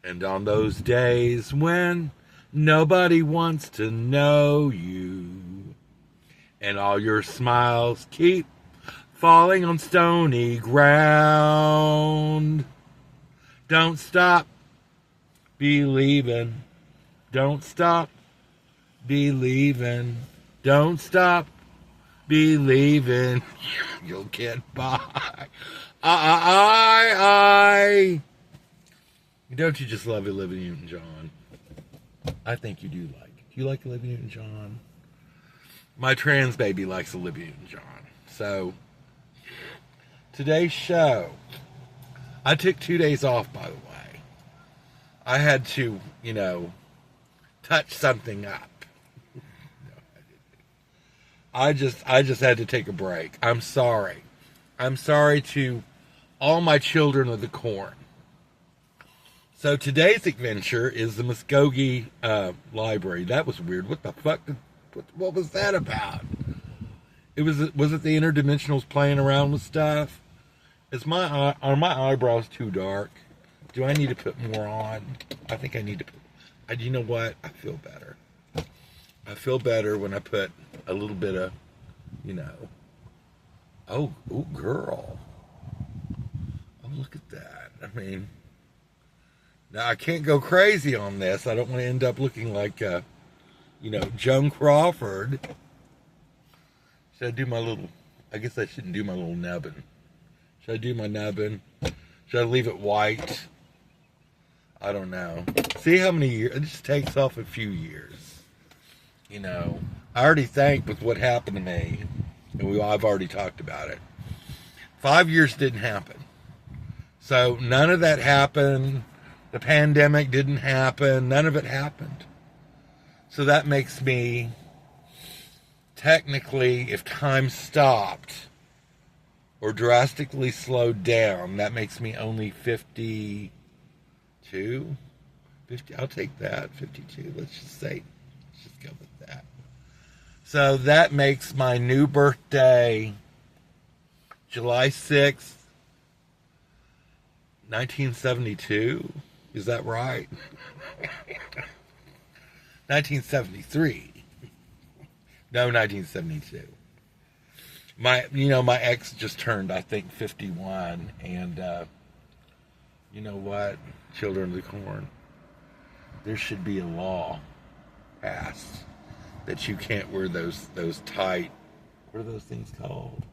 And on those days when nobody wants to know you, and all your smiles keep falling on stony ground, don't stop believing. Don't stop believing. Don't stop believing. You'll get by. I. Don't you just love Olivia Newton-John? I think you do like it. Do you like Olivia Newton-John? My trans baby likes Olivia Newton-John. So, today's show, I took 2 days off, by the way. I had to, touch something up. No, I didn't. I just had to take a break. I'm sorry. I'm sorry to all my children of the corn. So today's adventure is the Muskogee Library. That was weird. What the fuck? What was that about? Was it the interdimensionals playing around with stuff? Are my eyebrows too dark? Do I need to put more on? I think I need to put. You know what? I feel better. I feel better when I put a little bit of, Oh, girl. Oh, look at that. I mean. Now, I can't go crazy on this. I don't want to end up looking like, Joan Crawford. Should I do my little... I guess I shouldn't do my little nubbin. Should I do my nubbin? Should I leave it white? I don't know. See how many years... It just takes off a few years. I already think with what happened to me, and I've already talked about it. 5 years didn't happen. So, none of that happened. The pandemic didn't happen. None of it happened. So that makes me, technically, if time stopped or drastically slowed down, that makes me only 52. 50, I'll take that, 52. Let's just go with that. So that makes my new birthday July 6th, 1972. Is that right? 1973. No, 1972. My ex just turned, I think, 51, and you know what? Children of the Corn. There should be a law passed that you can't wear those tight. What are those things called?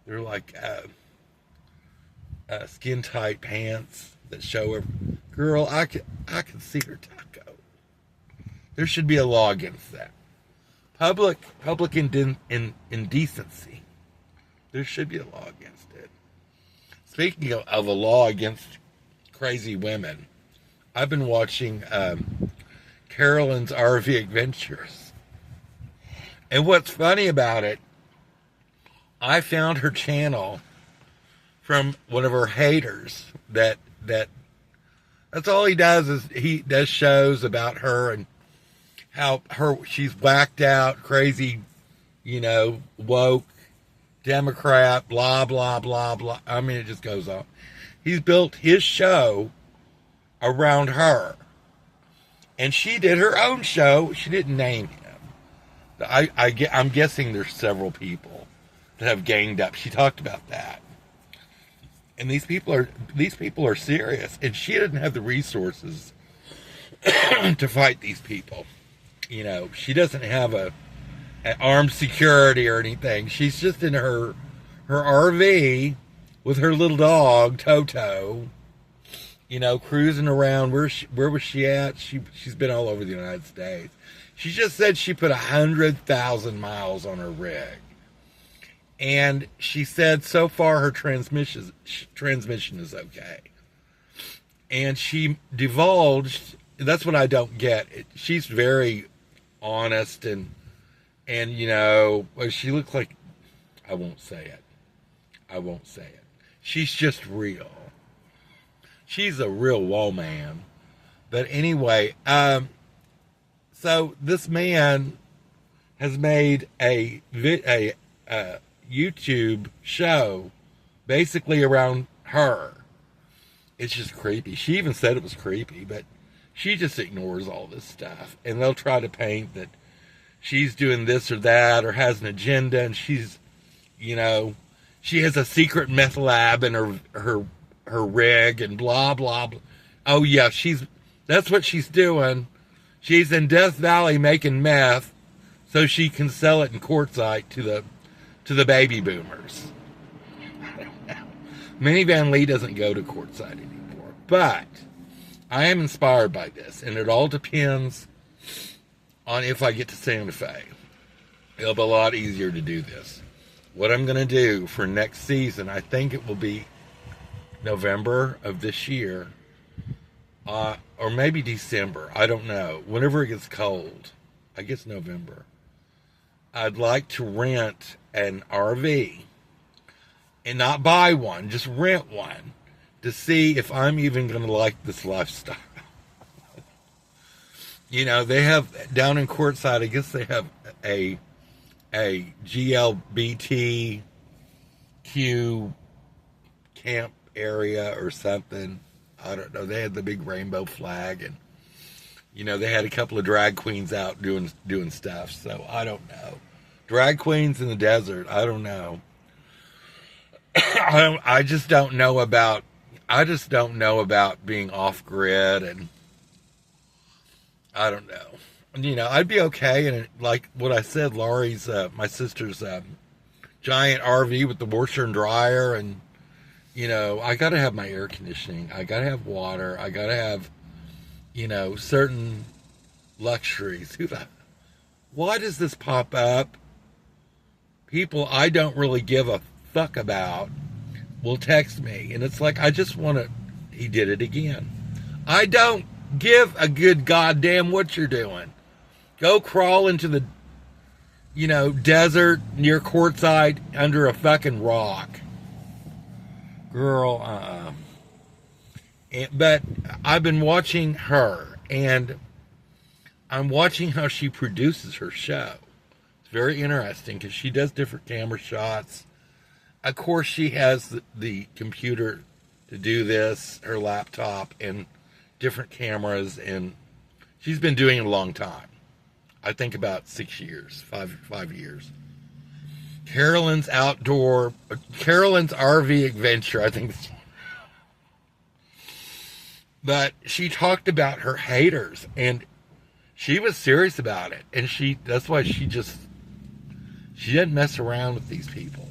They're like skin tight pants that show her. Girl, I can see her taco. There should be a law against that. Public indecency. There should be a law against it. Speaking of a law against crazy women, I've been watching Carolyn's RV Adventures. And what's funny about it, I found her channel from one of her haters that's all he does is he does shows about her and how she's whacked out, crazy, woke, Democrat, blah, blah, blah, blah. I mean, it just goes on. He's built his show around her. And she did her own show. She didn't name him. I'm guessing there's several people that have ganged up. She talked about that. And these people are serious, and she didn't have the resources to fight these people. She doesn't have an armed security or anything. She's just in her RV with her little dog Toto. Cruising around. Where was she at? She's been all over the United States. She just said she put 100,000 miles on her rig. And she said so far her transmission is okay. And she divulged, that's what I don't get. She's very honest and she looks like, I won't say it. She's just real. She's a real woman. But anyway, so this man has made a YouTube show basically around her. It's just creepy. She even said it was creepy, but she just ignores all this stuff. And they'll try to paint that she's doing this or that or has an agenda, and she's, you know, she has a secret meth lab in her rig and blah, blah, blah. Oh, yeah, that's what she's doing. She's in Death Valley making meth so she can sell it in Quartzsite to the baby boomers. Minnie Van Lee doesn't go to Quartzsite anymore. But I am inspired by this, and it all depends on if I get to Santa Fe. It'll be a lot easier to do this. What I'm going to do for next season, I think it will be November of this year, or maybe December. I don't know. Whenever it gets cold, I guess November. I'd like to rent an RV and not buy one, just rent one to see if I'm even going to like this lifestyle. You know, they have down in Quartzsite, I guess they have a GLBTQ camp area or something. I don't know. They had the big rainbow flag, and you know, they had a couple of drag queens out doing stuff. So I don't know. Drag queens in the desert. I don't know. I just don't know about being off grid, and I don't know. You know, I'd be okay. And like what I said, Laurie's, my sister's giant RV with the washer and dryer, and you know, I got to have my air conditioning. I got to have water. I got to have, you know, certain luxuries. Why does this pop up? People I don't really give a fuck about will text me, and it's like, I just want to. He did it again. I don't give a good goddamn what you're doing. Go crawl into the, you know, desert near Quartzsite under a fucking rock. Girl, but I've been watching her, and I'm watching how she produces her show. It's very interesting because she does different camera shots. Of course, she has the computer to do this, her laptop, and different cameras, and she's been doing it a long time. I think about 6 years, five years. Carolyn's RV Adventure, I think. But she talked about her haters, and she was serious about it. And that's why she didn't mess around with these people.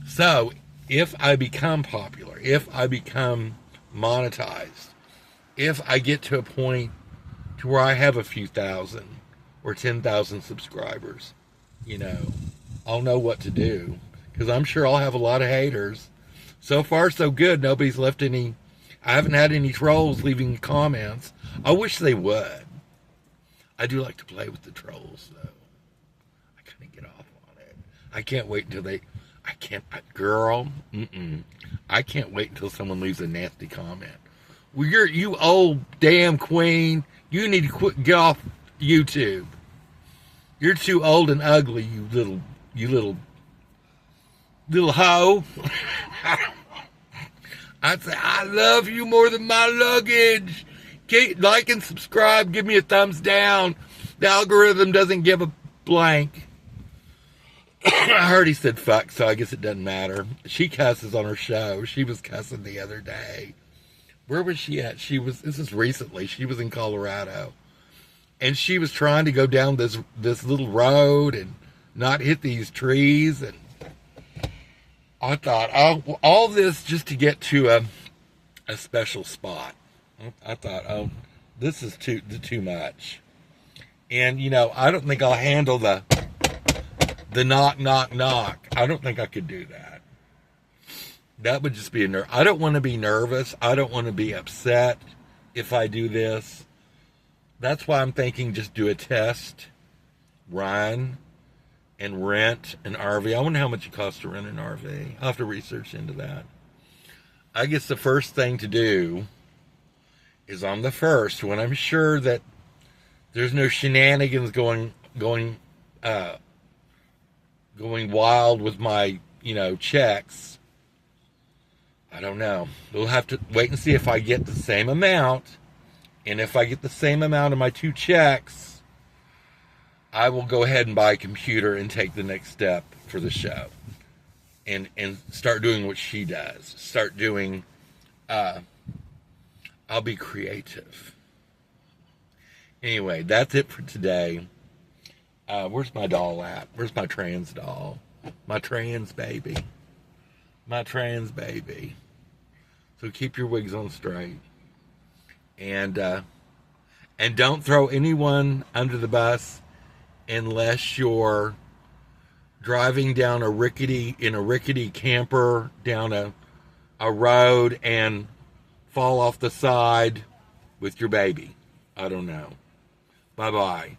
So, if I become popular, if I become monetized, if I get to a point to where I have a few thousand or 10,000 subscribers, you know, I'll know what to do, because I'm sure I'll have a lot of haters. So far, so good. Nobody's left any. I haven't had any trolls leaving comments. I wish they would. I do like to play with the trolls, though. I kind of get off on it. I can't wait until I can't wait until someone leaves a nasty comment. Well, you old damn queen. You need to get off YouTube. You're too old and ugly, you little hoe. I'd say, I love you more than my luggage. Like and subscribe. Give me a thumbs down. The algorithm doesn't give a blank. I heard he said fuck, so I guess it doesn't matter. She cusses on her show. She was cussing the other day. Where was she at? This is recently. She was in Colorado. And she was trying to go down this little road and not hit these trees. And I thought, all this just to get to a special spot. I thought, this is too much. And, you know, I don't think I'll handle the knock, knock, knock. I don't think I could do that. That would just be I don't want to be nervous. I don't want to be upset if I do this. That's why I'm thinking just do a test run and rent an RV. I wonder how much it costs to rent an RV. I'll have to research into that. I guess the first thing to do is on the first, when I'm sure that there's no shenanigans going wild with my, you know, checks. I don't know. We'll have to wait and see if I get the same amount. And if I get the same amount of my 2 checks, I will go ahead and buy a computer and take the next step for the show. And start doing what she does. Start doing, I'll be creative. Anyway, that's it for today. Where's my doll at? Where's my trans doll? My trans baby. My trans baby. So keep your wigs on straight. And don't throw anyone under the bus unless you're driving down a rickety camper down a road and fall off the side with your baby. I don't know. Bye-bye.